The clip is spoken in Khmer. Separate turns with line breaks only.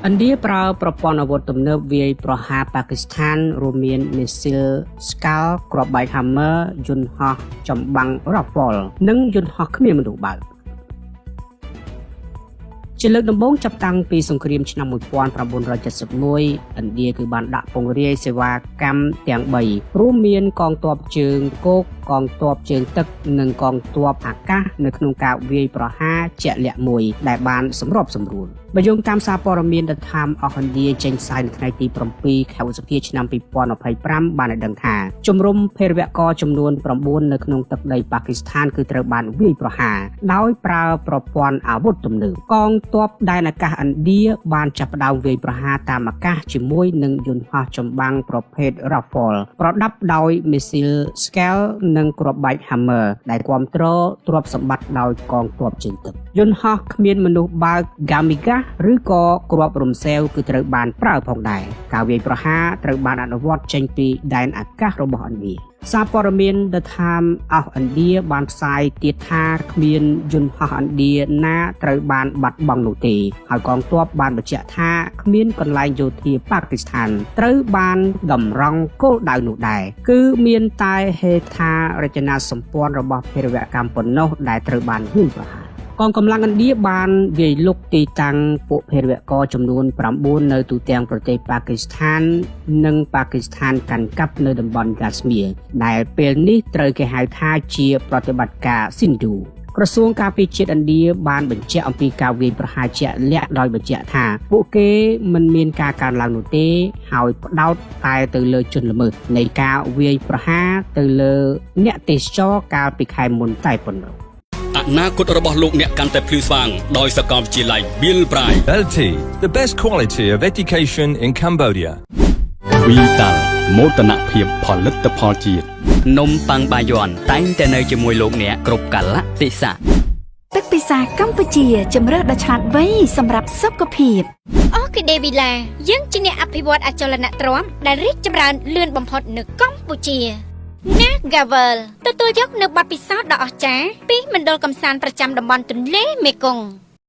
ឥណ្ឌាប្រើប្រព័ន្ធអាវុធទំនើបវាយប្រហារប៉ាគីស្ថានរួមមានមីស៊ីល Skal គ្រាប់បែក Hammer យន្តហោះចម្បាំង Rafale និងយន្តហោះគ្មានមនុស្សបើកជាលើកដំបូងចាប់តាំងពីសង្គ្រាមឆ្នាំ1971ឥណ្ឌាគឺបានដាក់ពង្រាយសេវាកម្មទាំង3រួមមានកងទ័ពជើងគោកកងទ័ពជើងទឹកនិងកងទ័ពអាកាសនៅក្នុងការវាយប្រហារជាក់លាក់មួយដែលបានសម្របសម្រួលបើយោងតាមសារព័ត៌មាន The Times of India ចេញផ្សាយនៅថ្ងៃទី7 ខែឧសភាឆ្នាំ2025បានឲ្យដឹងថាជំរំភេរវករចំនួន9នៅក្នុងទឹកដីប៉ាគីស្ថានគឺត្រូវបានវាយប្រហារដោយប្រើប្រព័ន្ធអាវុធទំនើបកងទ័ពដែនអាកាសឥណ្ឌាបានចាប់ផ្ដើមវាយប្រហារតាមអាកាសជាមួយនឹងយន្តហោះចម្បាំងប្រភេទ Rafale ប្រដាប់ដោយមីស៊ីល Skal និងគ្រាប់បែក Hammer ដែលគ្រប់គ្រងទ្រព្យសម្បត្តិដោយកងទ័ពជើងទឹកយន្តហោះគ្មានមនុស្សបើក Gamiga ឬក៏គ្រាប់រំសេវគឺត្រូវបានប្រើផងដែរការវាយប្រហារត្រូវបានអនុវត្តចេញពីដែនអាកាសរបស់ឥណ្ឌាសារព័ត៌មាន The Times of India បានផ្សាយទៀតថាគ្មានយន្តហោះឥណ្ឌាណាត្រូវបានបាត់បង់នោះទេហើយកងទ័ពបានបញ្ជាក់ថាគ្មានកន្លែងយោធាប៉ាគីស្ថានត្រូវបានតម្រង់គោលដៅនោះដែរគឺមានតែហេដ្ឋារចនាសម្ព័ន្ធរបស់ភេរវកម្មប៉ុណ្ណោះដែលត្រូវបានវាយប្រហារកងកម្លាំងឥណ្ឌាបានវាយលុកទីតាំងពួកភេរវករចំនួន9នៅទូទាំងប្រទេសប៉ាគីស្ថាននិងប៉ាគីស្ថានកាន់កាប់នៅតំបន់កាស្មៀរដែលពេលនេះត្រូវគេហៅថាជាប្រតិបត្តិការស៊ីនឌូក្រសួងការពារជាតិឥណ្ឌាបានបញ្ជាក់អំពីការវាយប្រហារជាក់លាក់ដោយបញ្ជាក់ថាពួកគេមិនមានការកើនឡើងនោះទេហើយផ្ដោតតែទៅលើជនល្មើសនៃការវាយប្រហារទៅលើអ្នកទេសចរកាលពីខែមុនតែប៉ុណ្ណោះ
អនាគតរបស់លោកអ្នកកាន់តែភ្លឺស្វាងដោយសាកលវិទ្យាល័យ Bill Braille
LT the best quality of education in Cambodia
វីតាល់មោទនភាពផលិតផលជាតិនំប៉័ងបាយ័នតែងតែនៅជាមួយលោកអ្នកគ្រប់កលៈទេសៈ
ទឹកពិសាកម្ពុជាជម្រើសដ៏ឆ្លាតវៃសម្រាប់សុខភាព
អូខេដេវីឡាយើងជាអ្នកអភិវឌ្ឍអចលនទ្រព្យដែលរីកចម្រើនលឿនបំផុតនៅកម្ពុជាNagavel ទទួលយកនៅបទពិសោធន៍ដ៏អស្ចារ្យពីមណ្ឌលកំសាន្តប្រចាំតំបន់ទន្លេមេគង្គ